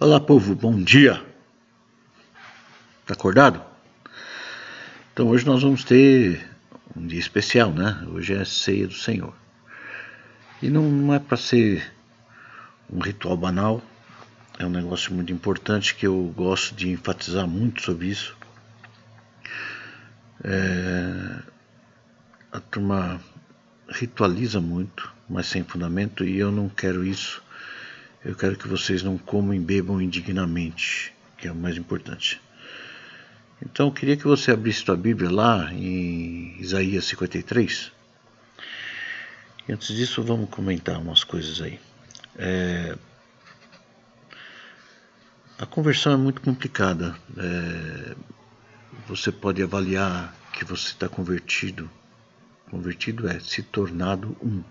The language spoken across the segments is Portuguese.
Olá, povo, bom dia. Tá acordado? Então hoje nós vamos ter um dia especial, né? Hoje é a ceia do Senhor. E não é para ser um ritual banal, é um negócio muito importante que eu gosto de enfatizar muito sobre isso. A turma ritualiza muito, mas sem fundamento, e eu não quero isso. Eu quero que vocês não comam e bebam indignamente, que é o mais importante. Então eu queria que você abrisse sua Bíblia lá em Isaías 53. E antes disso vamos comentar umas coisas aí. A conversão é muito complicada. Você pode avaliar que você está convertido. Convertido é se tornado um.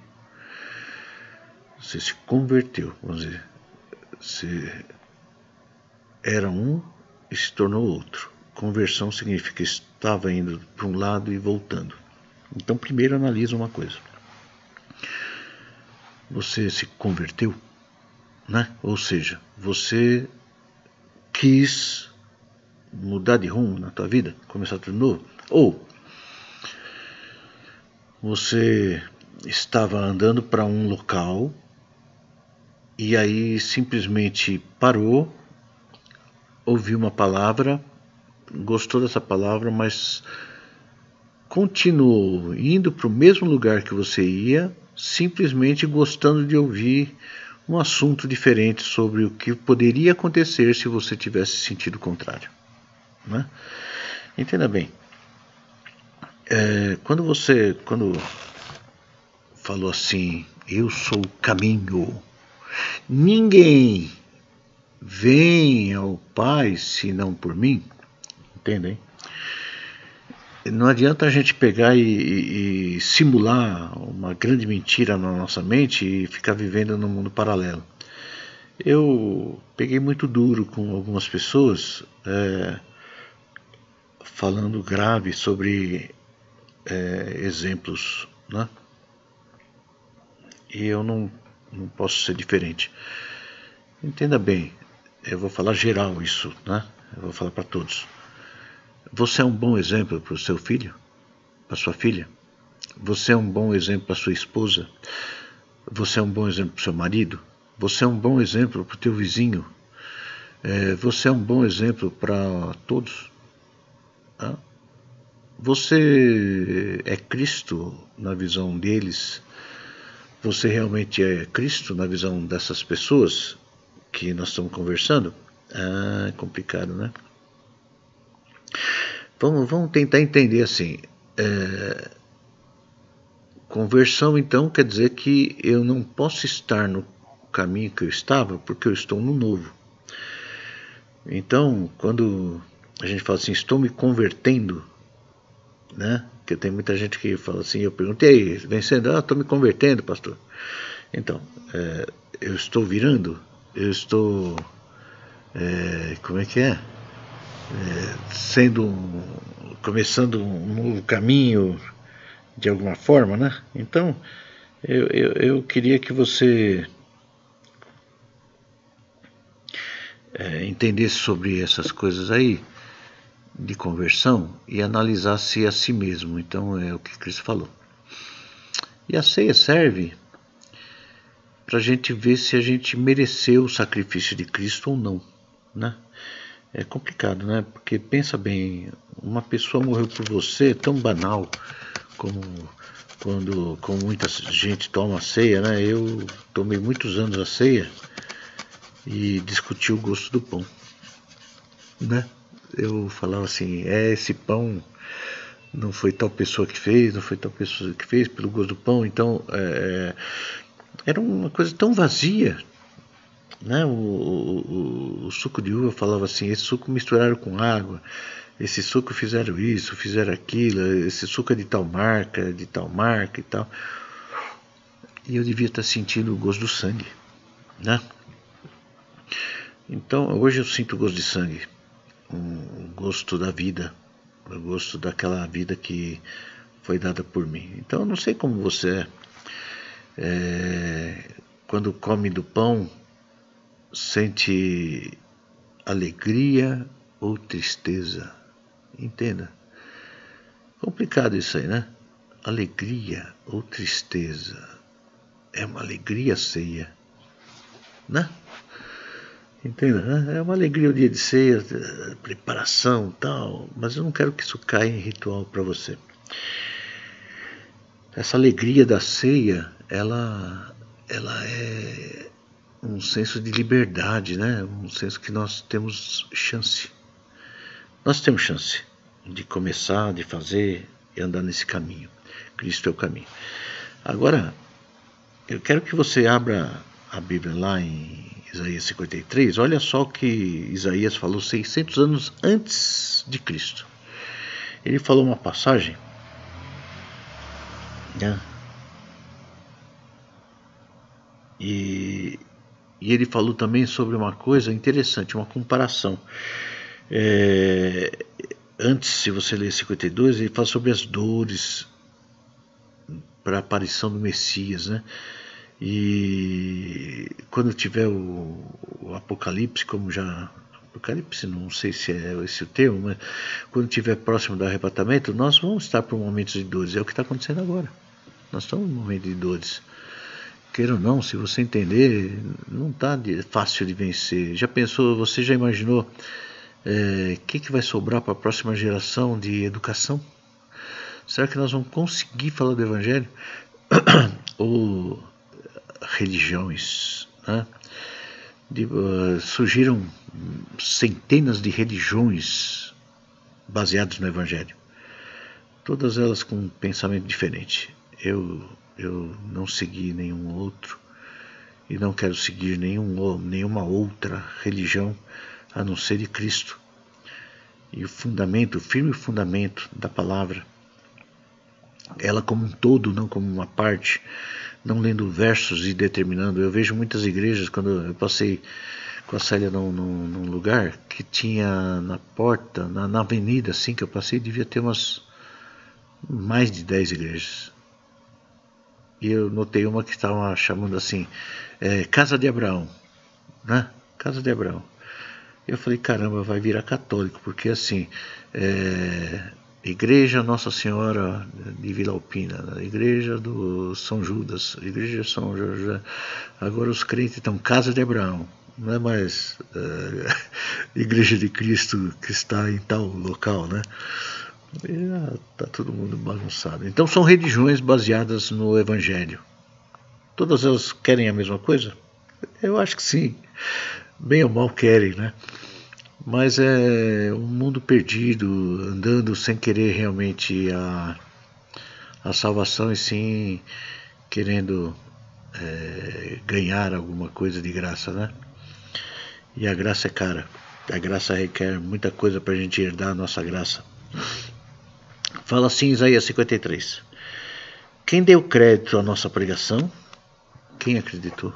Você se converteu, vamos dizer. Você era um e se tornou outro. Conversão significa estava indo para um lado e voltando. Então primeiro analisa uma coisa. Você se converteu, né? Ou seja, você quis mudar de rumo na tua vida, começar tudo novo, ou você estava andando para um local e aí simplesmente parou, ouviu uma palavra, gostou dessa palavra, mas continuou indo para o mesmo lugar que você ia, simplesmente gostando de ouvir um assunto diferente sobre o que poderia acontecer se você tivesse sentido o contrário, né? Entenda bem, quando falou assim, eu sou o caminho, ninguém vem ao Pai senão por mim, entendem? Não adianta a gente pegar e simular uma grande mentira na nossa mente e ficar vivendo num mundo paralelo. Eu peguei muito duro com algumas pessoas falando grave sobre exemplos, né? E eu não posso ser diferente. Entenda bem, eu vou falar geral isso, né? Eu vou falar para todos. Você é um bom exemplo para o seu filho, para sua filha? Você é um bom exemplo para sua esposa? Você é um bom exemplo para o seu marido? Você é um bom exemplo para o teu vizinho? Você é um bom exemplo para todos? Você é Cristo na visão deles? Você realmente é Cristo na visão dessas pessoas que nós estamos conversando? É complicado, né? Vamos tentar entender assim. Conversão, então, quer dizer que eu não posso estar no caminho que eu estava porque eu estou no novo. Então, quando a gente fala assim, estou me convertendo, né? Porque tem muita gente que fala assim, eu perguntei, vencendo, estou me convertendo, pastor. Então, eu estou virando, eu estou, como é que é? Começando um novo caminho de alguma forma, né? Então eu queria que você entendesse sobre essas coisas aí de conversão e analisasse a si mesmo. Então é o que Cristo falou. E a ceia serve para a gente ver se a gente mereceu o sacrifício de Cristo ou não, né? É complicado, né? Porque pensa bem, uma pessoa morreu por você, tão banal como quando muita gente toma a ceia, né? Eu tomei muitos anos a ceia e discuti o gosto do pão, né? Eu falava assim, esse pão não foi tal pessoa que fez, não foi tal pessoa que fez pelo gosto do pão, então era uma coisa tão vazia, né? O suco de uva falava assim, esse suco misturaram com água, esse suco fizeram isso, fizeram aquilo, esse suco é de tal marca e tal. E eu devia estar sentindo o gosto do sangue, né? Então hoje eu sinto o gosto de sangue, o gosto da vida, o gosto daquela vida que foi dada por mim. Então eu não sei como você quando come do pão, sente alegria ou tristeza. Entenda. Complicado isso aí, né? Alegria ou tristeza. É uma alegria a ceia, né? Entenda, né? É uma alegria o dia de ceia, preparação e tal, mas eu não quero que isso caia em ritual para você. Essa alegria da ceia, ela é um senso de liberdade, né? Um senso que nós temos chance. Nós temos chance de começar, de fazer e andar nesse caminho. Cristo é o caminho. Agora, eu quero que você abra a Bíblia lá em Isaías 53. Olha só o que Isaías falou 600 anos antes de Cristo. Ele falou uma passagem, né? E ele falou também sobre uma coisa interessante, uma comparação. Antes, se você ler 52, ele fala sobre as dores para a aparição do Messias, né? E quando tiver o Apocalipse, como já... Apocalipse, não sei se é esse o termo, mas quando estiver próximo do arrebatamento, nós vamos estar por momentos de dores. É o que está acontecendo agora. Nós estamos num momento de dores. Queira ou não, se você entender, não está fácil de vencer. Já pensou, você já imaginou que vai sobrar para a próxima geração de educação? Será que nós vamos conseguir falar do Evangelho? Ou religiões, né? Surgiram centenas de religiões baseadas no Evangelho, todas elas com um pensamento diferente. Eu não segui nenhum outro e não quero seguir nenhuma outra religião a não ser de Cristo. E o firme fundamento da palavra, ela como um todo, não como uma parte, não lendo versos e determinando. Eu vejo muitas igrejas, quando eu passei com a Célia num lugar que tinha na porta, na avenida assim que eu passei, devia ter mais de 10 igrejas. E eu notei uma que estava chamando assim, Casa de Abraão, né? Casa de Abraão. Eu falei, caramba, vai virar católico, porque assim, Igreja Nossa Senhora de Vila Alpina, Igreja do São Judas, Igreja São Jorge. Agora os crentes estão Casa de Abraão, não é mais Igreja de Cristo que está em tal local, né? Está todo mundo bagunçado. Então são religiões baseadas no Evangelho. Todas elas querem a mesma coisa? Eu acho que sim. Bem ou mal querem, né? Mas é um mundo perdido, andando sem querer realmente a salvação, e sim querendo ganhar alguma coisa de graça, né? E a graça é cara. A graça requer muita coisa para a gente herdar a nossa graça. Fala assim Isaías 53. Quem deu crédito à nossa pregação? Quem acreditou?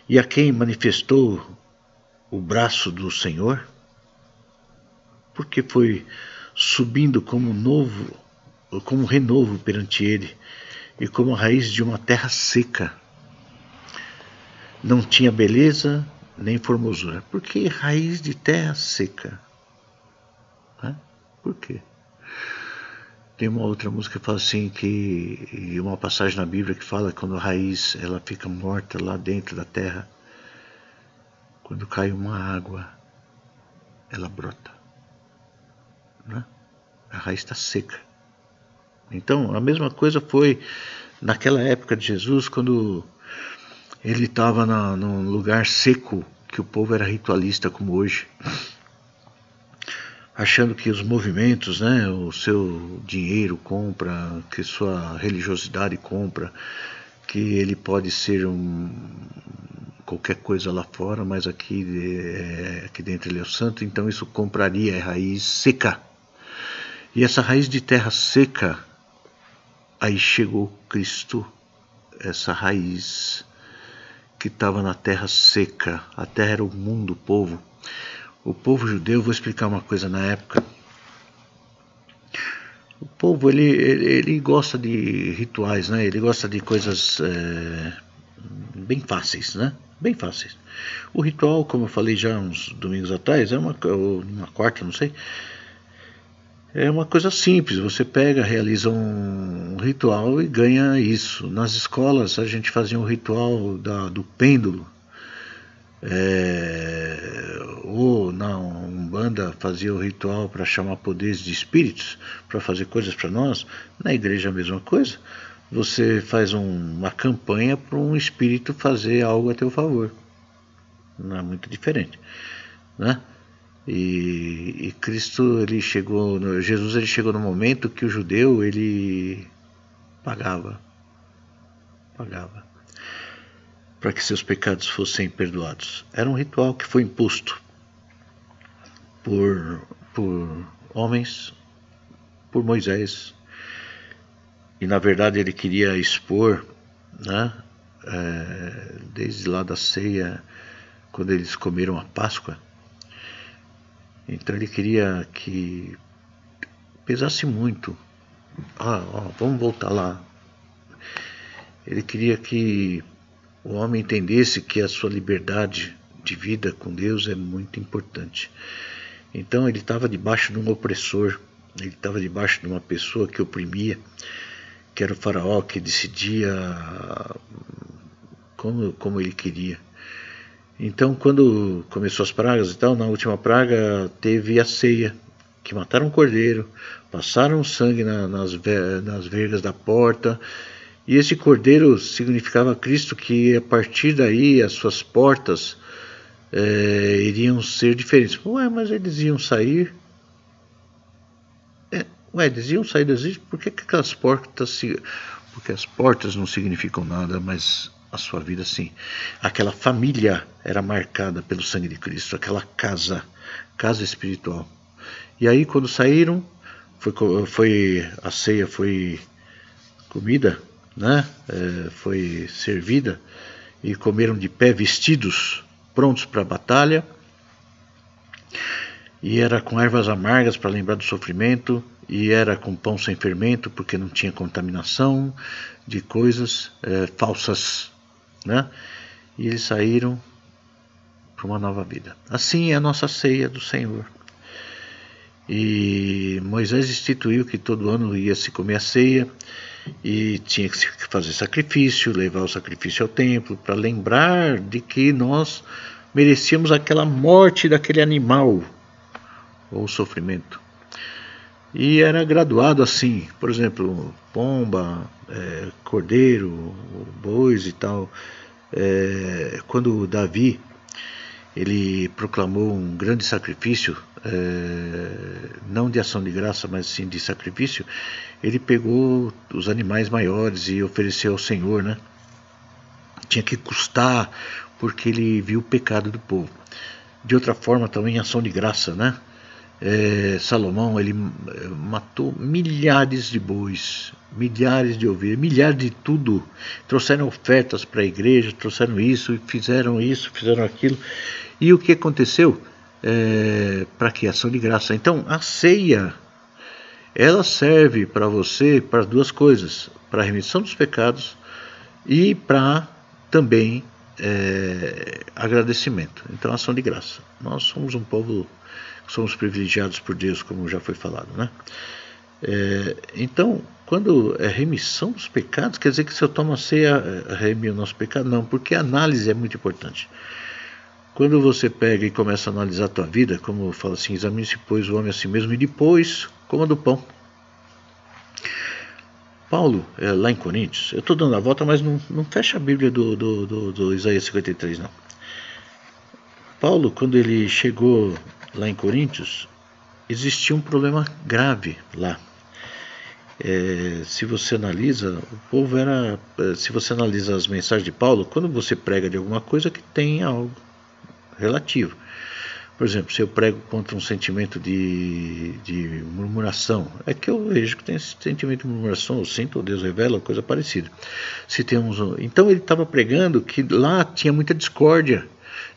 E a quem manifestou o braço do Senhor? Porque foi subindo como renovo perante ele, e como a raiz de uma terra seca. Não tinha beleza nem formosura. Por que raiz de terra seca? Por quê? Tem uma outra música que fala assim, e uma passagem na Bíblia que fala que quando a raiz ela fica morta lá dentro da terra, quando cai uma água, ela brota, né? A raiz está seca. Então a mesma coisa foi naquela época de Jesus, quando ele estava num lugar seco, que o povo era ritualista como hoje, achando que os movimentos, né, o seu dinheiro compra, que sua religiosidade compra, que ele pode ser qualquer coisa lá fora, mas aqui dentro ele é o santo, então isso compraria a raiz seca. E essa raiz de terra seca, aí chegou Cristo, essa raiz que estava na terra seca. A terra era o mundo, o povo. O povo judeu, vou explicar uma coisa na época. O povo, ele gosta de rituais, né? Ele gosta de coisas bem fáceis, né? bem fáceis. O ritual, como eu falei já uns domingos atrás, ou uma quarta, não sei, é uma coisa simples. Você pega, realiza um ritual e ganha isso. Nas escolas a gente fazia um ritual do pêndulo. Ou na Umbanda fazia o ritual para chamar poderes de espíritos, para fazer coisas para nós. Na igreja a mesma coisa. Você faz uma campanha para um espírito fazer algo a teu favor. Não é muito diferente, né? E Cristo, Jesus ele chegou no momento que o judeu ele pagava para que seus pecados fossem perdoados. Era um ritual que foi imposto por homens, por Moisés, e na verdade ele queria expor, né, desde lá da ceia, quando eles comeram a Páscoa. Então ele queria que pesasse muito. Vamos voltar lá. Ele queria que o homem entendesse que a sua liberdade de vida com Deus é muito importante. Então ele estava debaixo de um opressor, ele estava debaixo de uma pessoa que oprimia, que era o faraó, que decidia como ele queria. Então, quando começou as pragas e tal, na última praga teve a ceia, que mataram um cordeiro, passaram sangue nas vergas da porta, e esse cordeiro significava Cristo, que a partir daí as suas portas iriam ser diferentes. Mas eles iam sair... eles iam sair do Egito, por que aquelas portas... Porque as portas não significam nada, mas a sua vida sim. Aquela família era marcada pelo sangue de Cristo, aquela casa espiritual. E aí quando saíram, a ceia foi comida, né? Foi servida, e comeram de pé, vestidos, prontos para a batalha. E era com ervas amargas para lembrar do sofrimento, e era com pão sem fermento, porque não tinha contaminação de coisas falsas, né? E eles saíram para uma nova vida. Assim é a nossa ceia do Senhor. E Moisés instituiu que todo ano ia se comer a ceia, e tinha que fazer sacrifício, levar o sacrifício ao templo, para lembrar de que nós merecíamos aquela morte daquele animal, ou sofrimento. E era graduado assim, por exemplo, pomba, cordeiro, bois e tal. Quando Davi ele proclamou um grande sacrifício, não de ação de graça, mas sim de sacrifício, ele pegou os animais maiores e ofereceu ao Senhor, né? Tinha que custar, porque ele viu o pecado do povo. De outra forma, também ação de graça, né? Salomão ele matou milhares de bois, milhares de ovelhas, milhares de tudo. Trouxeram ofertas para a igreja, trouxeram isso, fizeram aquilo. E o que aconteceu? Para que? Ação de graça. Então a ceia ela serve para você para duas coisas: para a remissão dos pecados e para também agradecimento. Então ação de graça. Nós somos um povo, somos privilegiados por Deus, como já foi falado, né? Então, quando é remissão dos pecados, quer dizer que se eu tomo a ceia, remir o nosso pecado? Não, porque a análise é muito importante. Quando você pega e começa a analisar a tua vida, como fala assim, examine-se, pois, o homem a si mesmo, e depois coma do pão. Paulo, lá em Coríntios, eu estou dando a volta, mas não fecha a Bíblia do Isaías 53, não. Paulo, quando ele chegou lá em Coríntios, existia um problema grave lá. Se você analisa, o povo era... Se você analisa as mensagens de Paulo, quando você prega de alguma coisa que tem algo relativo. Por exemplo, se eu prego contra um sentimento de murmuração, é que eu vejo que tem esse sentimento de murmuração, eu sinto, Deus revela, coisa parecida. Então ele estava pregando que lá tinha muita discórdia,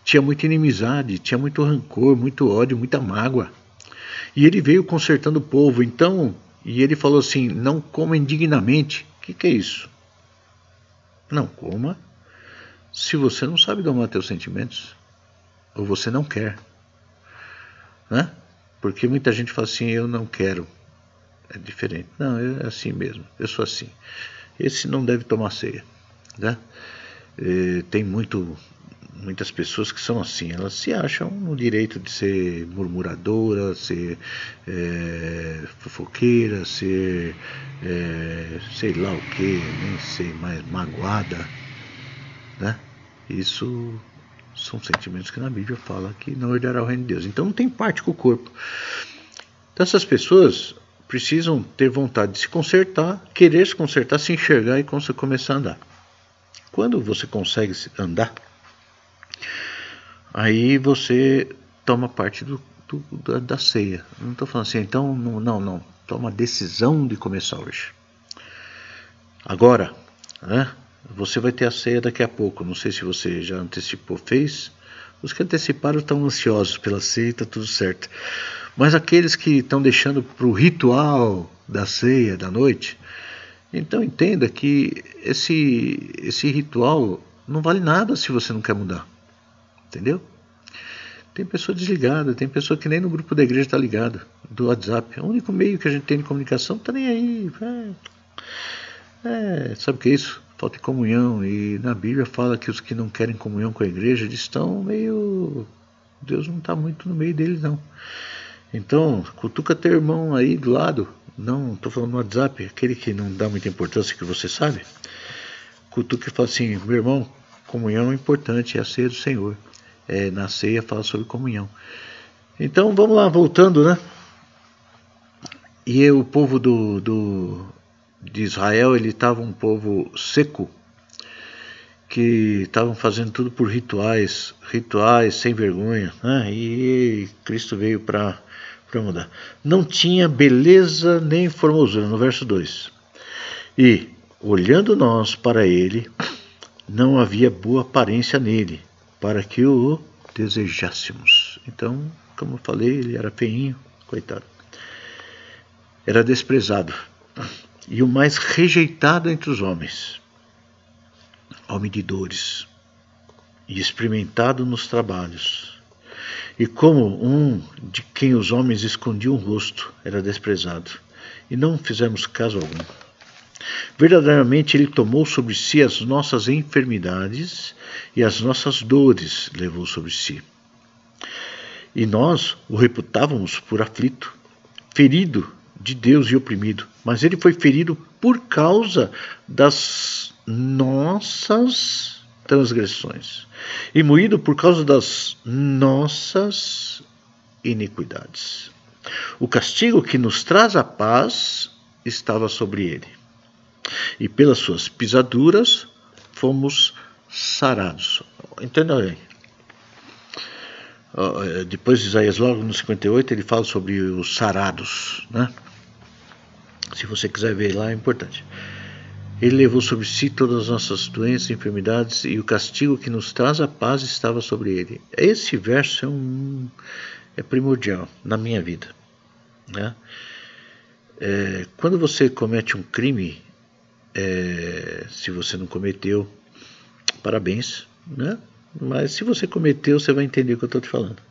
tinha muita inimizade, tinha muito rancor, muito ódio, muita mágoa. E ele veio consertando o povo. Então, e ele falou assim: não coma indignamente. O que é isso? Não coma se você não sabe domar teus sentimentos, ou você não quer, né? Porque muita gente fala assim, eu não quero. É diferente. Não, é assim mesmo, eu sou assim. Esse não deve tomar ceia, né? Tem muitas pessoas que são assim, elas se acham no direito de ser murmuradora, ser fofoqueira, ser sei lá o que, nem sei mais, magoada, né? Isso são sentimentos que na Bíblia fala que não herdará o reino de Deus. Então não tem parte com o corpo. Então essas pessoas precisam ter vontade de se consertar, querer se consertar, se enxergar e começar a andar. Quando você consegue andar, aí você toma parte da ceia. Não estou falando assim, então não. Toma a decisão de começar hoje. Agora, né, você vai ter a ceia daqui a pouco. Não sei se você já antecipou, fez. Os que anteciparam estão ansiosos pela ceia, está tudo certo. Mas aqueles que estão deixando para o ritual da ceia da noite, então entenda que esse ritual não vale nada se você não quer mudar. Entendeu? Tem pessoa desligada, tem pessoa que nem no grupo da igreja está ligada, do WhatsApp. O único meio que a gente tem de comunicação não está nem aí. Sabe o que é isso? Falta de comunhão. E na Bíblia fala que os que não querem comunhão com a igreja, eles estão meio... Deus não está muito no meio deles, não. Então, cutuca teu irmão aí do lado. Não, estou falando no WhatsApp, aquele que não dá muita importância, que você sabe. Cutuca e fala assim, meu irmão, comunhão é importante, é a ceia do Senhor. Na ceia fala sobre comunhão. Então vamos lá, voltando, né? E o povo de Israel, ele estava um povo seco, que estavam fazendo tudo por rituais sem vergonha, né? E Cristo veio para mudar. Não tinha beleza nem formosura, no verso 2. E, olhando nós para ele, não havia boa aparência nele, para que o desejássemos. Então, como eu falei, ele era feinho, coitado. Era desprezado. E o mais rejeitado entre os homens. Homem de dores. E experimentado nos trabalhos. E como um de quem os homens escondiam o rosto, era desprezado. E não fizemos caso algum. Verdadeiramente ele tomou sobre si as nossas enfermidades e as nossas dores levou sobre si. E nós o reputávamos por aflito, ferido de Deus e oprimido. Mas ele foi ferido por causa das nossas transgressões e moído por causa das nossas iniquidades. O castigo que nos traz a paz estava sobre ele. E pelas suas pisaduras fomos sarados. Entenda bem. Depois de Isaías, logo no 58, ele fala sobre os sarados, né? Se você quiser ver lá, é importante. Ele levou sobre si todas as nossas doenças e enfermidades, e o castigo que nos traz a paz estava sobre ele. Esse verso é primordial na minha vida, né? Quando você comete um crime, se você não cometeu, parabéns, né? Mas se você cometeu, você vai entender o que eu estou te falando.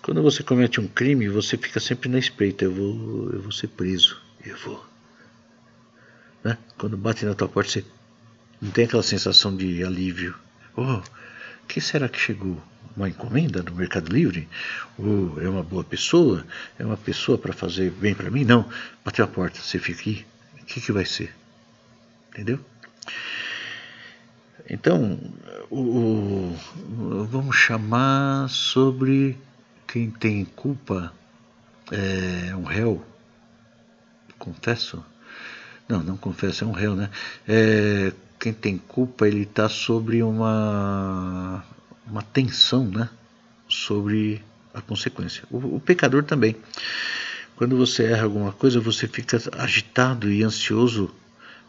Quando você comete um crime, você fica sempre na espreita. Eu vou ser preso. Né? Quando bate na tua porta, você não tem aquela sensação de alívio. Que será que chegou? Uma encomenda no Mercado Livre? Ou é uma boa pessoa? É uma pessoa para fazer bem para mim? Não. Bateu a porta, você fica aqui. O que vai ser? Entendeu? Então, vamos chamar sobre quem tem culpa, um réu, confesso? Não confesso, é um réu, né? Quem tem culpa, ele está sobre uma tensão, né? Sobre a consequência. O pecador também. Quando você erra alguma coisa, você fica agitado e ansioso,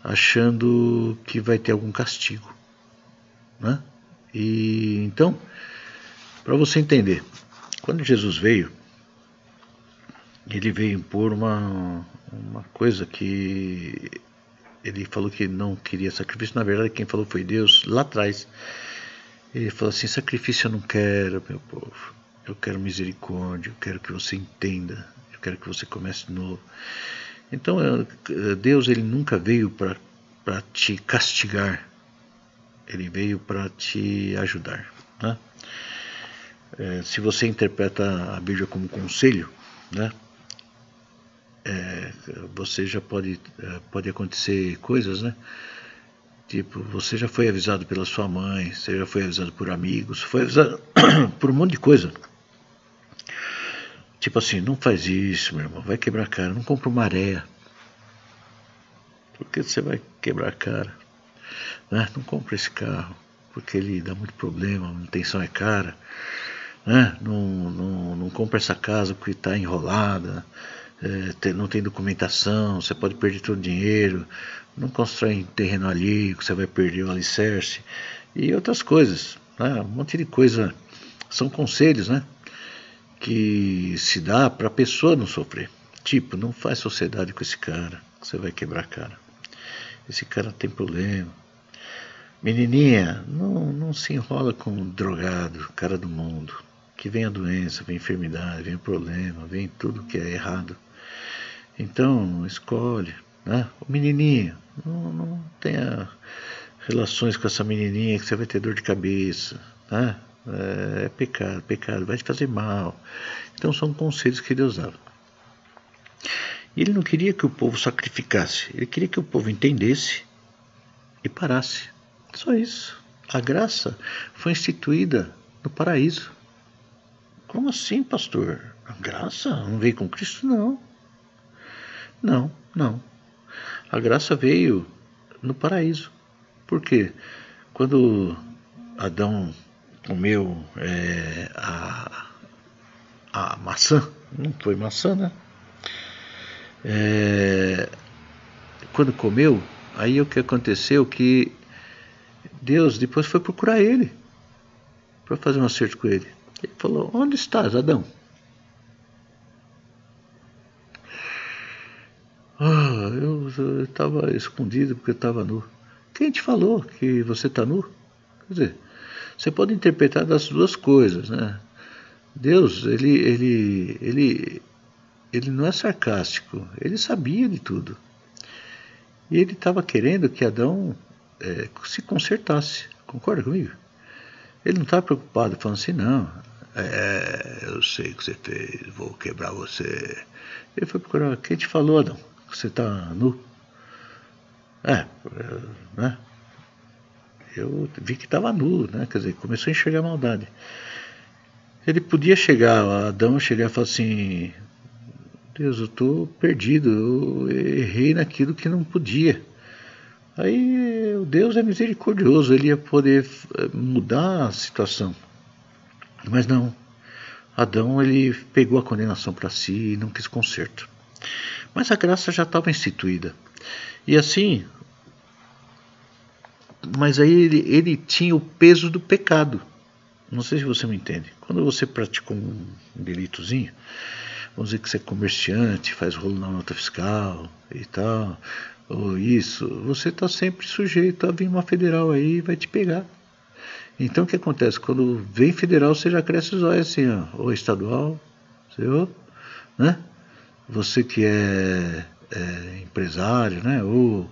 achando que vai ter algum castigo, né? E então, para você entender, quando Jesus veio, ele veio impor uma coisa que ele falou que não queria sacrifício. Na verdade, quem falou foi Deus lá atrás. Ele falou assim: sacrifício eu não quero, meu povo. Eu quero misericórdia, eu quero que você entenda, eu quero que você comece de novo. Então Deus ele nunca veio para te castigar, ele veio para te ajudar, né? Se você interpreta a Bíblia como conselho, né? Você já pode acontecer coisas, né? Tipo, você já foi avisado pela sua mãe, você já foi avisado por amigos, foi avisado por um monte de coisa. Tipo assim, não faz isso, meu irmão, vai quebrar a cara, não compra uma areia. Porque você vai quebrar a cara, né? Não compra esse carro, porque ele dá muito problema, a manutenção é cara, né? Não compra essa casa porque está enrolada, não tem documentação, você pode perder todo o dinheiro, não constrói em terreno alheio, que você vai perder o alicerce, e outras coisas, né? Um monte de coisa, são conselhos, né? Que se dá para a pessoa não sofrer. Tipo, não faz sociedade com esse cara, que você vai quebrar a cara. Esse cara tem problema. Menininha, não se enrola com um drogado, cara do mundo. Que vem a doença, vem a enfermidade, vem o problema, vem tudo que é errado. Então, escolhe, né? O menininho, não tenha relações com essa menininha que você vai ter dor de cabeça, né? É pecado, vai te fazer mal. Então são conselhos que Deus dava. E ele não queria que o povo sacrificasse, ele queria que o povo entendesse e parasse. Só isso. A graça foi instituída no paraíso. Como assim, pastor? A graça não veio com Cristo? Não. A graça veio no paraíso. Por quê? Quando Adão comeu a maçã, não foi maçã, né? Quando comeu, aí o que aconteceu que Deus depois foi procurar ele para fazer um acerto com ele. Ele falou: onde estás, Adão? Eu estava escondido porque eu estava nu. Quem te falou que você está nu? Quer dizer, você pode interpretar das duas coisas, né? Deus, ele não é sarcástico, ele sabia de tudo. E ele estava querendo que Adão se consertasse. Concorda comigo? Ele não estava preocupado, falando assim: não, eu sei o que você fez, vou quebrar você. Ele foi procurar: quem te falou, Adão, que você está nu? Né? Eu vi que estava nu, né? Quer dizer, começou a enxergar a maldade. Ele podia chegar, Adão chegar e falar assim: Deus, eu estou perdido, eu errei naquilo que não podia. Aí o Deus é misericordioso, ele ia poder mudar a situação. Mas não, Adão ele pegou a condenação para si e não quis conserto. Mas a graça já estava instituída. E assim, mas aí ele tinha o peso do pecado. Não sei se você me entende. Quando você praticou um delitozinho, vamos dizer que você é comerciante, faz rolo na nota fiscal e tal, ou isso, você está sempre sujeito a vir uma federal aí e vai te pegar. Então o que acontece? Quando vem federal, você já cresce os olhos assim, ó, ou estadual, senhor, né? Você que é empresário, né? Ou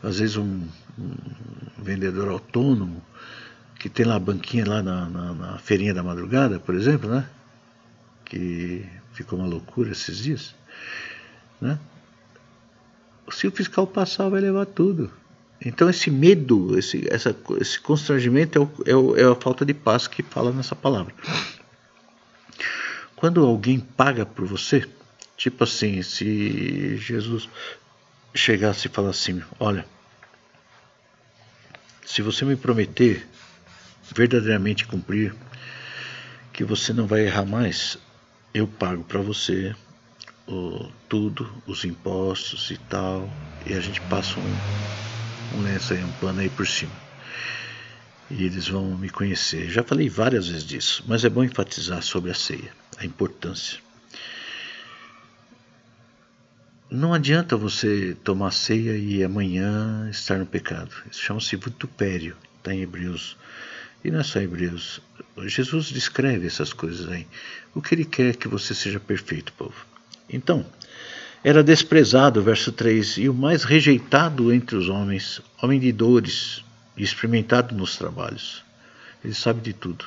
às vezes um vendedor autônomo, que tem lá a banquinha lá na feirinha da madrugada, por exemplo, né? Que ficou uma loucura esses dias, né? Se o fiscal passar, vai levar tudo. Então esse medo, esse constrangimento é a falta de paz que fala nessa palavra. Quando alguém paga por você, tipo assim, se Jesus chegasse e falasse assim: olha, se você me prometer verdadeiramente cumprir, que você não vai errar mais, eu pago para você tudo, os impostos e tal, e a gente passa um lenço aí, um pano aí por cima. E eles vão me conhecer. Já falei várias vezes disso, mas é bom enfatizar sobre a ceia, a importância. Não adianta você tomar ceia e amanhã estar no pecado. Isso chama-se vitupério, está em Hebreus E não é só Hebreus. Jesus descreve essas coisas aí. O que ele quer é que você seja perfeito, povo. Então, era desprezado, verso 3, e o mais rejeitado entre os homens, homem de dores, e experimentado nos trabalhos. Ele sabe de tudo.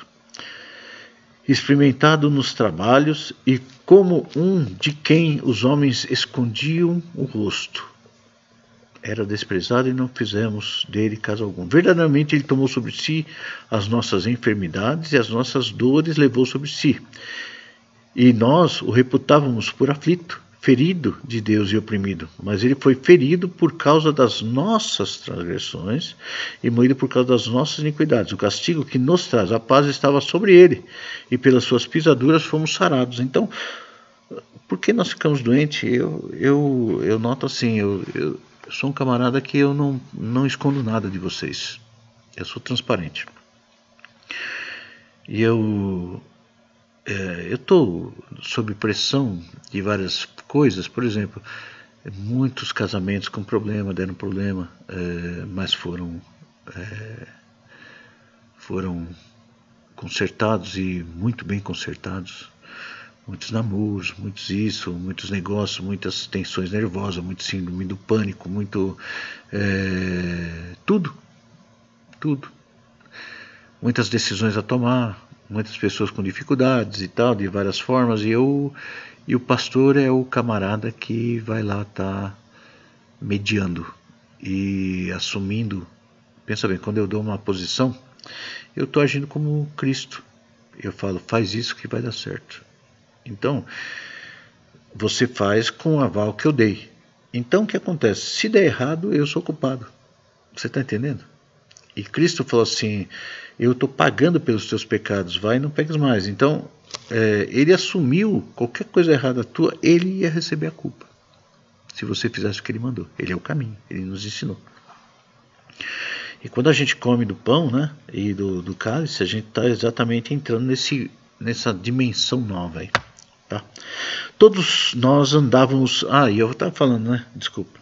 Experimentado nos trabalhos e como um de quem os homens escondiam o rosto. Era desprezado e não fizemos dele caso algum. Verdadeiramente ele tomou sobre si as nossas enfermidades e as nossas dores levou sobre si. E nós o reputávamos por aflito, ferido de Deus e oprimido. Mas ele foi ferido por causa das nossas transgressões e moído por causa das nossas iniquidades. O castigo que nos traz a paz estava sobre ele, e pelas suas pisaduras fomos sarados. Então, por que nós ficamos doentes? Eu noto assim, eu sou um camarada que eu não escondo nada de vocês. Eu sou transparente. E eu estou sob pressão de várias coisas. Por exemplo, muitos casamentos com problema, deram problema, mas foram consertados e muito bem consertados. Muitos namoros, muitos negócios, muitas tensões nervosas, muito síndrome do pânico, tudo. Muitas decisões a tomar, muitas pessoas com dificuldades e tal, de várias formas, e o pastor é o camarada que vai lá estar mediando e assumindo. Pensa bem, quando eu dou uma posição, eu estou agindo como Cristo. Eu falo, faz isso que vai dar certo. Então, você faz com o aval que eu dei. Então, o que acontece? Se der errado, eu sou culpado. Você está entendendo? E Cristo falou assim, eu estou pagando pelos teus pecados, vai e não pegues mais. Então, ele assumiu qualquer coisa errada tua, ele ia receber a culpa. Se você fizesse o que ele mandou. Ele é o caminho, ele nos ensinou. E quando a gente come do pão, né, e do cálice, a gente está exatamente entrando nessa dimensão nova aí. Tá? Todos nós andávamos... e eu estava falando, né? Desculpa.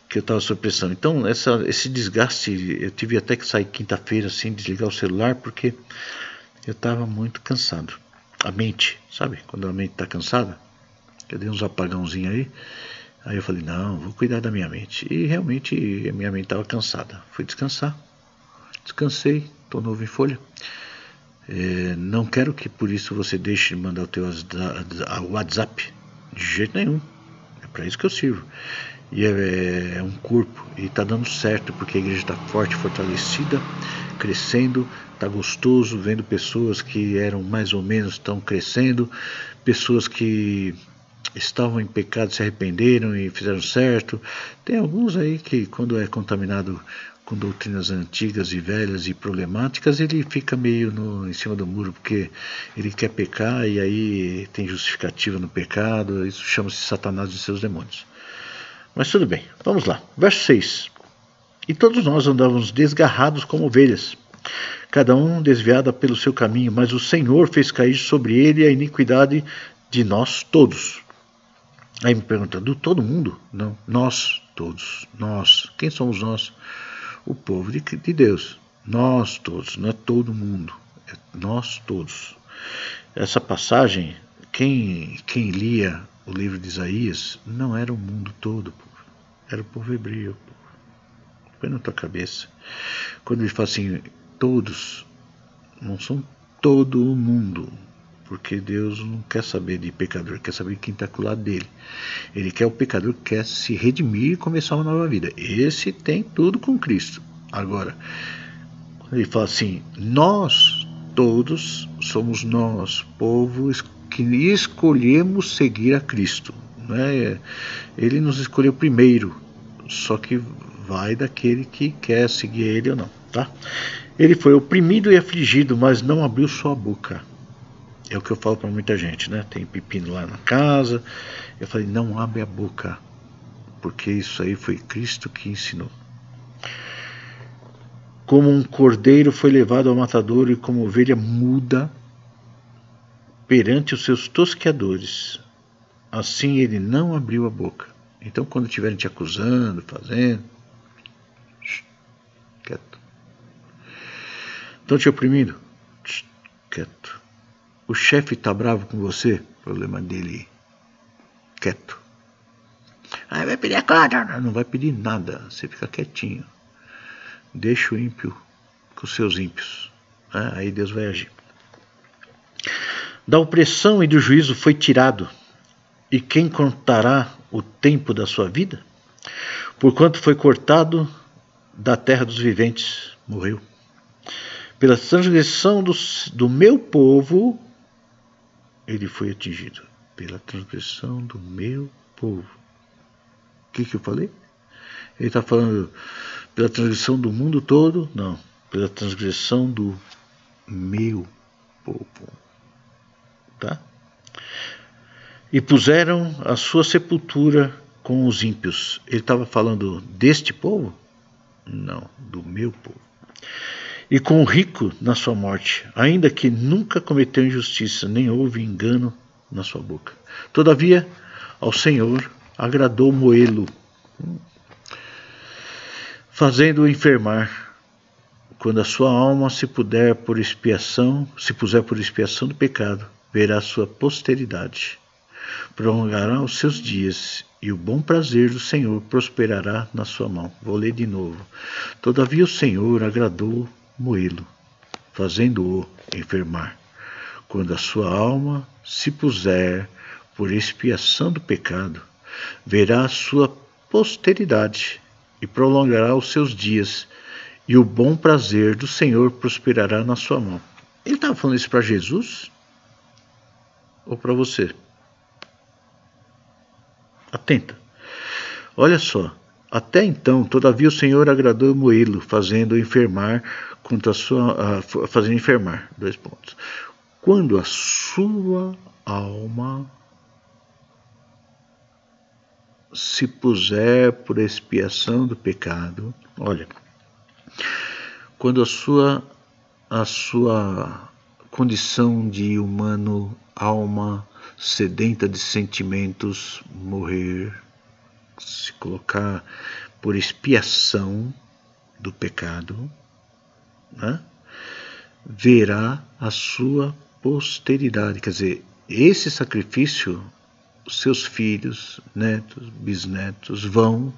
Que eu estava sob pressão. Então, esse desgaste, eu tive até que sair quinta-feira, assim, desligar o celular, porque eu estava muito cansado. A mente, sabe? Quando a mente está cansada, eu dei uns apagãozinhos aí. Aí eu falei, não, vou cuidar da minha mente. E realmente a minha mente estava cansada. Fui descansar. Descansei, estou novo em folha. Não quero que por isso você deixe de mandar o teu WhatsApp. De jeito nenhum. É para isso que eu sirvo. E é um corpo. E está dando certo, porque a igreja está forte, fortalecida, crescendo. Está gostoso, vendo pessoas que eram mais ou menos, estão crescendo. Pessoas que estavam em pecado se arrependeram e fizeram certo. Tem alguns aí que, quando é contaminado com doutrinas antigas e velhas e problemáticas, ele fica meio em cima do muro, porque ele quer pecar e aí tem justificativa no pecado. Isso chama-se Satanás e seus demônios. Mas tudo bem, vamos lá. Verso 6. E todos nós andávamos desgarrados como ovelhas, cada um desviada pelo seu caminho, mas o Senhor fez cair sobre ele a iniquidade de nós todos. Aí me pergunta, do todo mundo? Não, nós todos. Nós. Quem somos nós? O povo de Deus. Nós todos, não é todo mundo. É nós todos. Essa passagem, quem lia o livro de Isaías, não era o mundo todo, povo. Era o povo hebreu. Põe na tua cabeça. Quando ele fala assim, todos, não são todo o mundo. Porque Deus não quer saber de pecador, quer saber de quem está com o lado dele. Ele quer o pecador que quer se redimir e começar uma nova vida. Esse tem tudo com Cristo. Agora, ele fala assim, nós todos somos nós, povo que escolhemos seguir a Cristo. Né? Ele nos escolheu primeiro, só que vai daquele que quer seguir ele ou não. Tá? Ele foi oprimido e afligido, mas não abriu sua boca. É o que eu falo para muita gente, né? Tem pepino lá na casa. Eu falei, não abre a boca, porque isso aí foi Cristo que ensinou. Como um cordeiro foi levado ao matadouro e como ovelha muda perante os seus tosqueadores, assim ele não abriu a boca. Então quando estiverem te acusando, fazendo, quieto. Estão te oprimindo? Quieto. O chefe está bravo com você? Problema dele. Quieto. Ah, vai pedir a conta? Não vai pedir nada. Você fica quietinho. Deixa o ímpio com os seus ímpios. Aí Deus vai agir. Da opressão e do juízo foi tirado. E quem contará o tempo da sua vida? Porquanto foi cortado da terra dos viventes, morreu. Pela transgressão do meu povo, ele foi atingido. Pela transgressão do meu povo. O que eu falei? Ele está falando pela transgressão do mundo todo? Não. Pela transgressão do meu povo. Tá? E puseram a sua sepultura com os ímpios. Ele estava falando deste povo? Não, do meu povo. E com o rico na sua morte, ainda que nunca cometeu injustiça, nem houve engano na sua boca. Todavia, ao Senhor agradou moê-lo, fazendo-o enfermar, quando a sua alma se puser por expiação do pecado, verá sua posteridade. Prolongará os seus dias, e o bom prazer do Senhor prosperará na sua mão. Vou ler de novo. Todavia o Senhor agradou moê-lo, fazendo-o enfermar. Quando a sua alma se puser por expiação do pecado, verá a sua posteridade, e prolongará os seus dias, e o bom prazer do Senhor prosperará na sua mão. Ele estava falando isso para Jesus? Ou para você? Atenta. Olha só. Até então, todavia o Senhor agradou moê-lo, fazendo enfermar fazendo enfermar. 2 pontos. Quando a sua alma se puser por expiação do pecado, olha, quando a sua condição de humano, alma sedenta de sentimentos, morrer, se colocar por expiação do pecado, né? Verá a sua posteridade. Quer dizer, esse sacrifício, os seus filhos, netos, bisnetos vão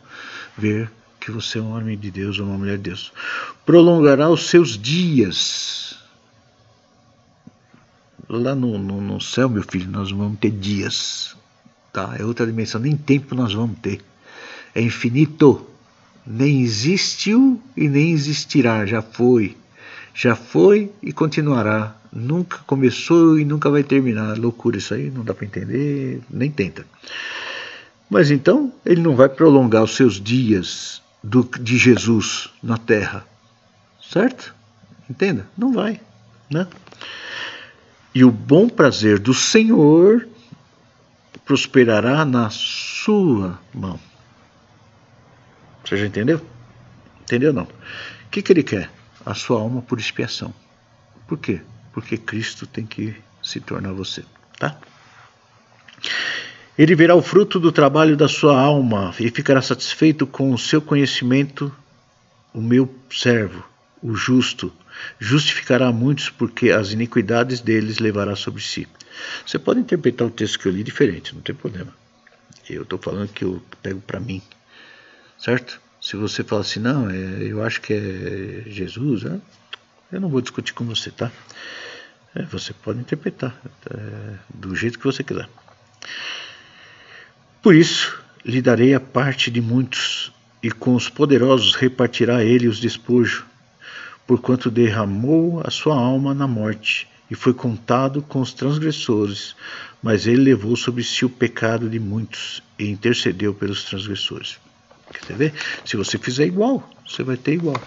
ver que você é um homem de Deus ou uma mulher de Deus. Prolongará os seus dias. Lá no céu, meu filho, nós vamos ter dias. Tá? É outra dimensão, nem tempo nós vamos ter. É infinito. Nem existiu e nem existirá. Já foi e continuará. Nunca começou e nunca vai terminar. Loucura isso aí, não dá para entender, nem tenta. Mas então, ele não vai prolongar os seus dias de Jesus na terra. Certo? Entenda? Não vai. Né? E o bom prazer do Senhor prosperará na sua mão. Você já entendeu? Entendeu não? O que ele quer? A sua alma por expiação. Por quê? Porque Cristo tem que se tornar você. Tá? Ele verá o fruto do trabalho da sua alma e ficará satisfeito com o seu conhecimento. O meu servo, o justo, justificará muitos, porque as iniquidades deles levará sobre si. Você pode interpretar o texto que eu li diferente, não tem problema. Eu estou falando que eu pego para mim, certo? Se você fala assim, não, eu acho que é Jesus, eu não vou discutir com você, tá? Você pode interpretar do jeito que você quiser. Por isso, lhe darei a parte de muitos, e com os poderosos repartirá ele os despojos, porquanto derramou a sua alma na morte, e foi contado com os transgressores, mas ele levou sobre si o pecado de muitos, e intercedeu pelos transgressores. Quer ver? Se você fizer igual, você vai ter igual.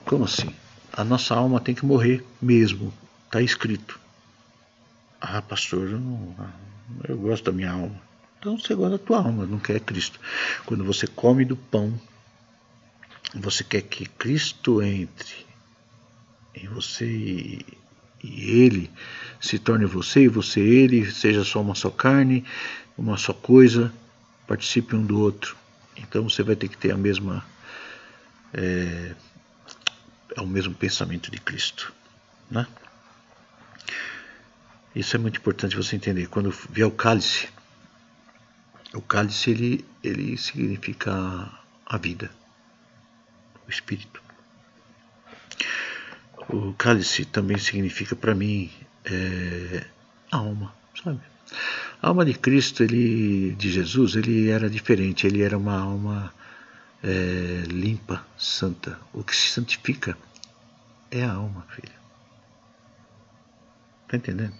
Como assim? A nossa alma tem que morrer mesmo, está escrito. Ah, pastor, eu gosto da minha alma. Então você gosta da tua alma, não quer Cristo. Quando você come do pão, você quer que Cristo entre em você e Ele se torne você, e você Ele, seja só uma só carne, uma só coisa, participe um do outro. Então você vai ter que ter a mesma é o mesmo pensamento de Cristo, né? Isso é muito importante você entender. Quando vier o cálice ele significa a vida, o Espírito. O cálice também significa para mim a alma, sabe? A alma de Cristo, de Jesus, ele era diferente. Ele era uma alma limpa, santa. O que se santifica é a alma, filho. Tá entendendo?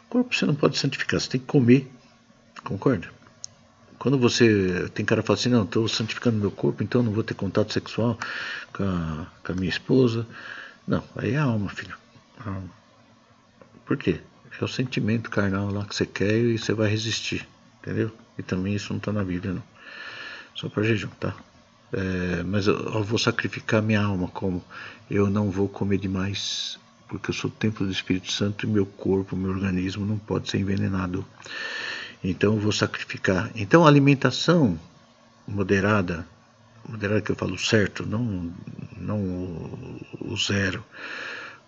O corpo você não pode santificar, você tem que comer, concorda? Quando você tem cara que fala assim, não, estou santificando meu corpo, então não vou ter contato sexual com a minha esposa. Não, aí é a alma, filho. A alma. Por quê? É o sentimento carnal lá que você quer e você vai resistir, entendeu? E também isso não está na Bíblia, não. Só para jejum, tá? Mas eu vou sacrificar minha alma, como? Eu não vou comer demais, porque eu sou o templo do Espírito Santo e meu corpo, meu organismo não pode ser envenenado. Então eu vou sacrificar. Então a alimentação moderada que eu falo certo, não o zero,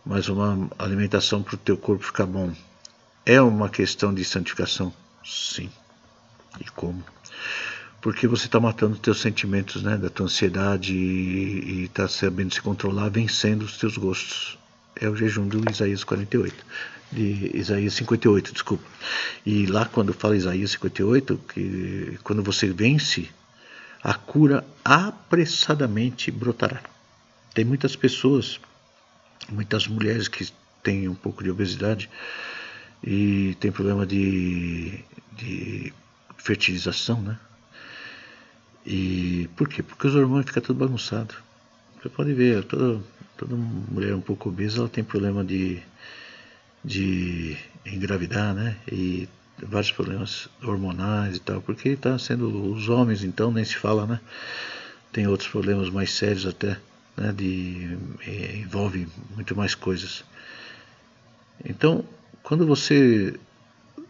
mas uma alimentação para o teu corpo ficar bom. É uma questão de santificação? Sim. E como? Porque você está matando os teus sentimentos, né, da tua ansiedade e está sabendo se controlar, vencendo os teus gostos. É o jejum do Isaías 48. De Isaías 58, desculpa. E lá quando fala Isaías 58, que quando você vence, a cura apressadamente brotará. Tem muitas pessoas, muitas mulheres que têm um pouco de obesidade e tem problema de fertilização, né? E por quê? Porque os hormônios ficam tudo bagunçado. Você pode ver, toda mulher um pouco obesa, ela tem problema de engravidar, né? E vários problemas hormonais e tal, porque está sendo os homens, então nem se fala, né? Tem outros problemas mais sérios até, né? Envolve muito mais coisas. Então, quando você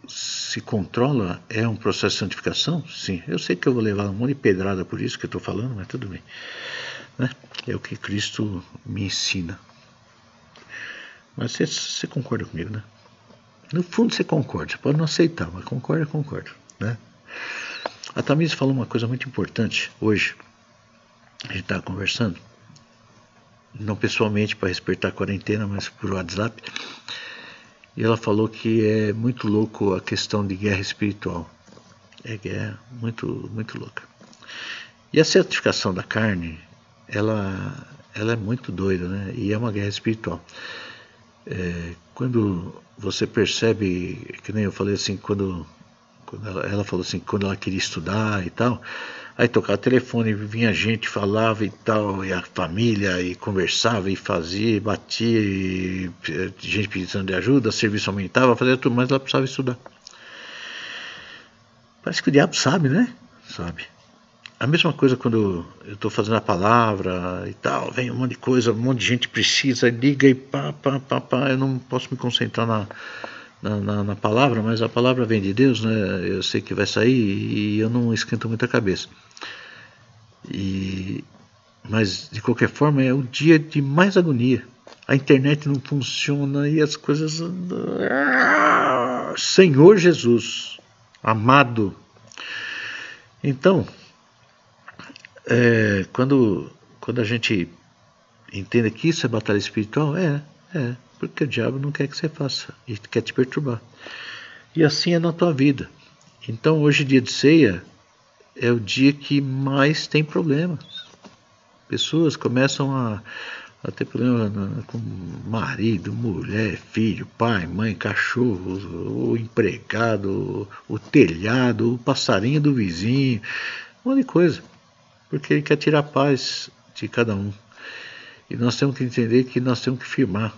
se controla, é um processo de santificação? Sim. Eu sei que eu vou levar um monte de pedrada por isso que eu estou falando, mas tudo bem, né? É o que Cristo me ensina. Mas você concorda comigo, né? No fundo você concorda, você pode não aceitar, mas concorda, né? A Tamires falou uma coisa muito importante hoje. A gente estava conversando, não pessoalmente para respeitar a quarentena, mas por WhatsApp. E ela falou que é muito louco a questão de guerra espiritual. É guerra muito, muito louca. E a certificação da carne, ela é muito doida, né? E é uma guerra espiritual. Quando você percebe, que nem eu falei assim, quando ela falou assim, quando ela queria estudar e tal, aí tocava o telefone, vinha gente, falava e tal, e a família, e conversava, e fazia, e batia, e gente pedindo de ajuda, serviço aumentava, fazia tudo, mas ela precisava estudar. Parece que o diabo sabe, né? Sabe. A mesma coisa quando eu estou fazendo a palavra e tal, vem um monte de coisa, um monte de gente precisa, liga e pá, eu não posso me concentrar na palavra, mas a palavra vem de Deus, né? Eu sei que vai sair e eu não esquento muita cabeça. Mas de qualquer forma é o dia de mais agonia. A internet não funciona e as coisas... Senhor Jesus, amado. Então, quando a gente entende que isso é batalha espiritual, porque o diabo não quer que você faça e quer te perturbar. E assim é na tua vida. Então hoje, dia de ceia, é o dia que mais tem problemas. Pessoas começam a ter problema com marido, mulher, filho, pai, mãe, cachorro, o empregado, o telhado, o passarinho do vizinho, um monte de coisa. Porque ele quer tirar a paz de cada um. E nós temos que entender que nós temos que firmar.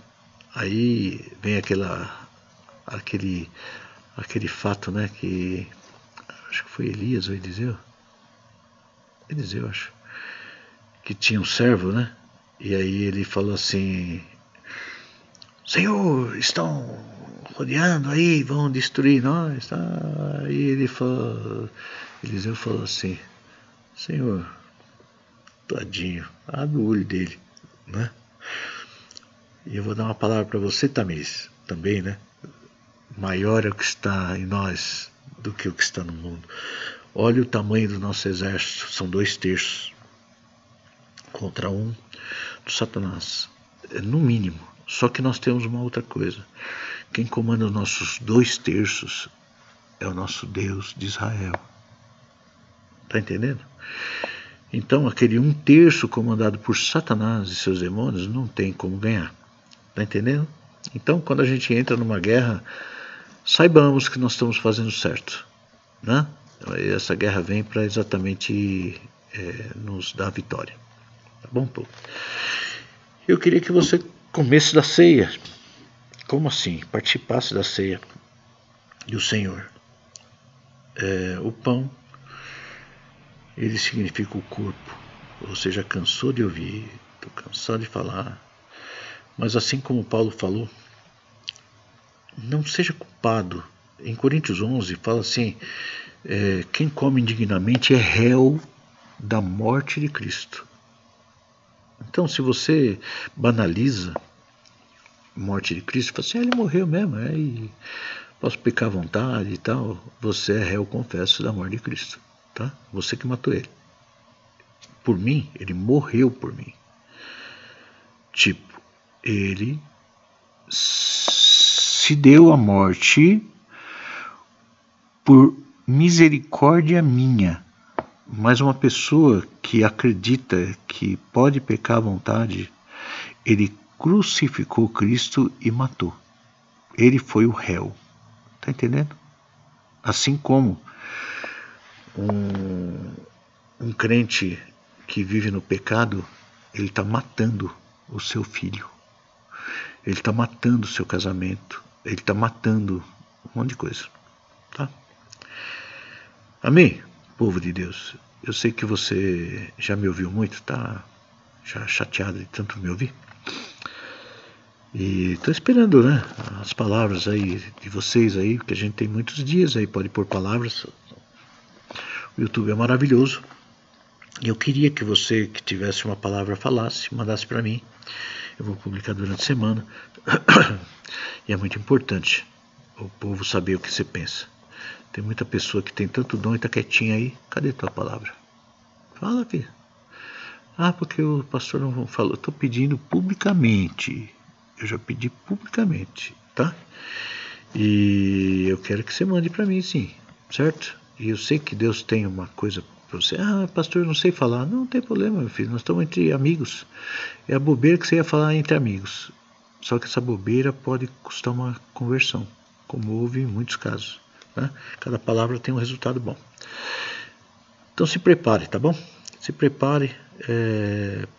Aí vem aquele fato, né, que acho que foi Elias ou Eliseu, acho, que tinha um servo, né, e aí ele falou assim, Senhor, estão rodeando aí, vão destruir nós, tá? Aí Eliseu falou assim, Senhor, tadinho, abre o olho dele, né? E eu vou dar uma palavra para você, Tamires, também, né? Maior é o que está em nós do que o que está no mundo. Olha o tamanho do nosso exército, são 2/3 contra 1 do Satanás, no mínimo. Só que nós temos uma outra coisa. Quem comanda os nossos 2/3 é o nosso Deus de Israel. Tá entendendo? Então aquele 1/3 comandado por Satanás e seus demônios não tem como ganhar. Tá entendendo? Então quando a gente entra numa guerra, saibamos que nós estamos fazendo certo, né? Essa guerra vem para exatamente nos dar vitória. Tá bom, povo? Eu queria que você comesse da ceia. Como assim? Participasse da ceia do Senhor. O pão, ele significa o corpo. Você já cansou de ouvir, estou cansado de falar. Mas assim como Paulo falou, não seja culpado. Em Coríntios 11 fala assim, quem come indignamente é réu da morte de Cristo. Então se você banaliza a morte de Cristo, fala assim, ele morreu mesmo, e posso pecar à vontade e tal, você é réu confesso da morte de Cristo, tá? Você que matou ele. Por mim, ele morreu por mim. Tipo, ele se deu à morte por misericórdia minha. Mas uma pessoa que acredita que pode pecar à vontade, ele crucificou Cristo e matou. Ele foi o réu. Tá entendendo? Assim como um crente que vive no pecado, ele está matando o seu filho. Ele está matando o seu casamento. Ele está matando um monte de coisa. Tá? Amém? Povo de Deus, eu sei que você já me ouviu muito, tá já chateado de tanto me ouvir. E tô esperando, né, as palavras aí de vocês aí, porque a gente tem muitos dias aí, pode pôr palavras. O YouTube é maravilhoso. E eu queria que você que tivesse uma palavra falasse, mandasse para mim. Eu vou publicar durante a semana. E é muito importante o povo saber o que você pensa. Tem muita pessoa que tem tanto dom e tá quietinha aí. Cadê tua palavra? Fala, filho. Porque o pastor não falou. Eu tô pedindo publicamente. Eu já pedi publicamente, tá? E eu quero que você mande para mim, sim. Certo? E eu sei que Deus tem uma coisa para você. Pastor, eu não sei falar. Não tem problema, meu filho. Nós estamos entre amigos. É a bobeira que você ia falar entre amigos. Só que essa bobeira pode custar uma conversão, como houve em muitos casos. Né? Cada palavra tem um resultado bom. Então se prepare, tá bom? Se prepare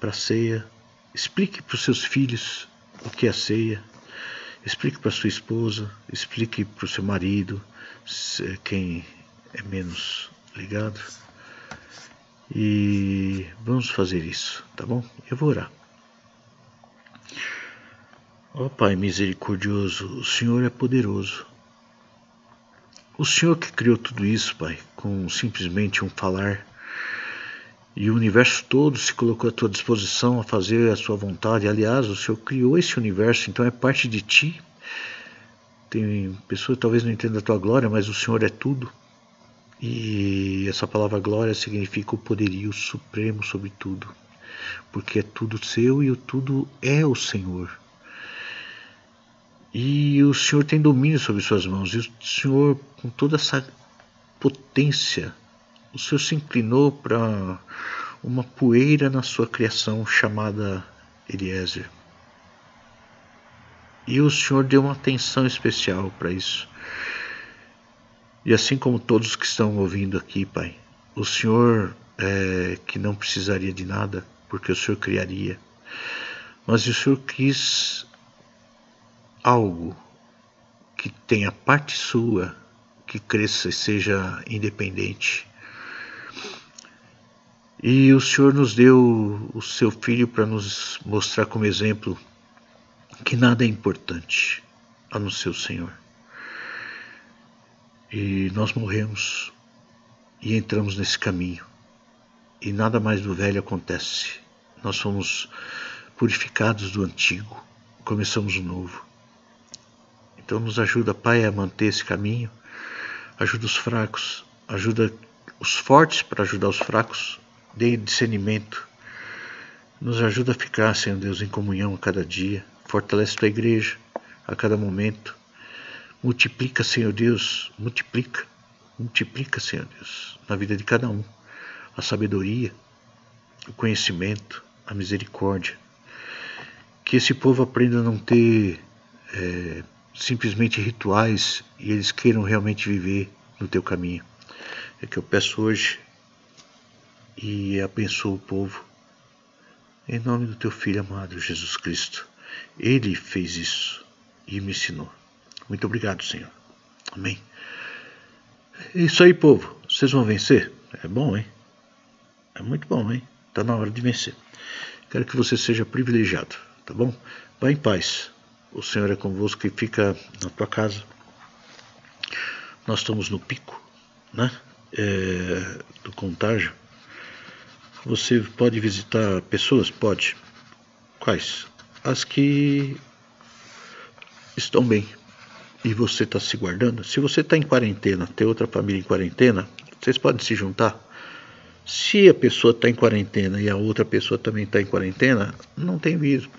para a ceia. Explique para os seus filhos o que é a ceia. Explique para sua esposa. Explique para o seu marido, quem é menos ligado. E vamos fazer isso, tá bom? Eu vou orar. Ó Pai misericordioso, o Senhor é poderoso. O Senhor que criou tudo isso, Pai, com simplesmente um falar, e o universo todo se colocou à tua disposição a fazer a sua vontade. Aliás, o Senhor criou esse universo, então é parte de ti. Tem pessoas que talvez não entendam a tua glória, mas o Senhor é tudo. E essa palavra glória significa o poderio supremo sobre tudo, porque é tudo seu e o tudo é o Senhor. E o Senhor tem domínio sobre suas mãos. E o Senhor, com toda essa potência, o Senhor se inclinou para uma poeira na sua criação chamada Eliezer. E o Senhor deu uma atenção especial para isso. E assim como todos que estão ouvindo aqui, Pai, o Senhor que não precisaria de nada, porque o Senhor criaria. Mas o Senhor quis algo que tenha parte sua, que cresça e seja independente. E o Senhor nos deu o seu Filho para nos mostrar como exemplo que nada é importante a não ser o Senhor. E nós morremos e entramos nesse caminho. E nada mais do velho acontece. Nós somos purificados do antigo, começamos um novo. Então nos ajuda, Pai, a manter esse caminho, ajuda os fracos, ajuda os fortes para ajudar os fracos, dê discernimento, nos ajuda a ficar, Senhor Deus, em comunhão a cada dia, fortalece tua igreja a cada momento, multiplica, Senhor Deus, multiplica, Senhor Deus, na vida de cada um, a sabedoria, o conhecimento, a misericórdia, que esse povo aprenda a não ter simplesmente rituais e eles queiram realmente viver no teu caminho. É que eu peço hoje e abençoo o povo em nome do teu Filho amado Jesus Cristo. Ele fez isso e me ensinou. Muito obrigado, Senhor. Amém. É isso aí, povo. Vocês vão vencer? É bom, hein? É muito bom, hein? Está na hora de vencer. Quero que você seja privilegiado, tá bom? Vá em paz. O Senhor é convosco e fica na tua casa. Nós estamos no pico, né? Do contágio. Você pode visitar pessoas? Pode. Quais? As que estão bem. E você está se guardando. Se você está em quarentena, tem outra família em quarentena, vocês podem se juntar. Se a pessoa está em quarentena e a outra pessoa também está em quarentena, não tem vírus,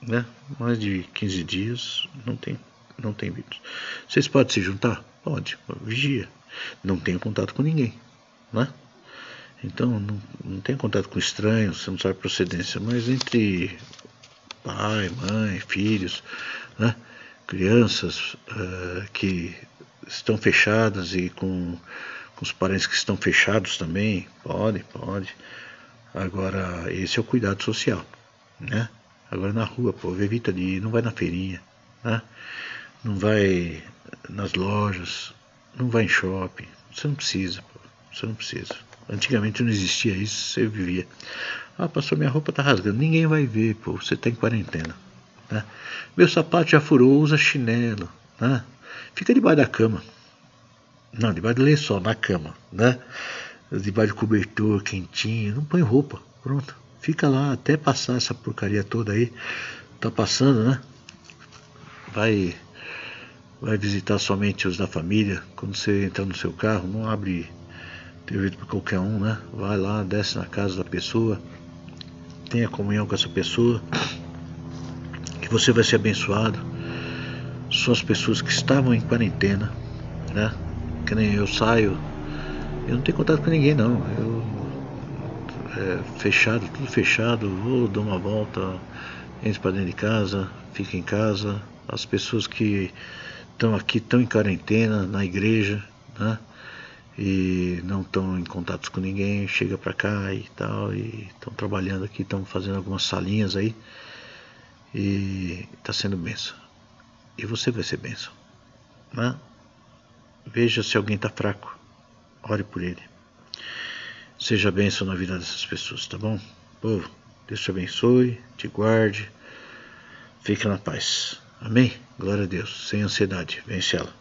né? Mais de 15 dias não tem vírus. Vocês podem se juntar? Pode, vigia. Não tenha contato com ninguém, né? Então não tenha contato com estranhos, você não sabe a procedência, mas entre pai, mãe, filhos, né? Crianças que estão fechadas e com os parentes que estão fechados também, pode. Agora, esse é o cuidado social, né? Agora na rua, povo, evita de ir, não vai na feirinha, né? Não vai nas lojas, não vai em shopping, você não precisa, pô, você não precisa. Antigamente não existia isso, você vivia. Ah, pastor, minha roupa tá rasgando, ninguém vai ver, pô, você tá em quarentena, né? Meu sapato já furou, usa chinelo, né? Fica debaixo da cama. Não, debaixo do lençol, na cama, né? Debaixo do cobertor, quentinho, não põe roupa, pronto. Fica lá até passar essa porcaria toda aí. Tá passando, né? Vai visitar somente os da família. Quando você entrar no seu carro, não abre TV para qualquer um, né? Vai lá, desce na casa da pessoa, tenha comunhão com essa pessoa, que você vai ser abençoado. São as pessoas que estavam em quarentena, né? Que nem eu saio, eu não tenho contato com ninguém, não. Fechado, tudo fechado, vou dar uma volta, entro para dentro de casa, fico em casa. As pessoas que estão aqui estão em quarentena, na igreja, né? E não estão em contato com ninguém, chega para cá e tal, e estão trabalhando aqui, estão fazendo algumas salinhas aí, e está sendo bênção. E você vai ser bênção, né? Veja se alguém está fraco, ore por ele. Seja bênção na vida dessas pessoas, tá bom? Povo, Deus te abençoe, te guarde, fique na paz. Amém? Glória a Deus, sem ansiedade, vence ela.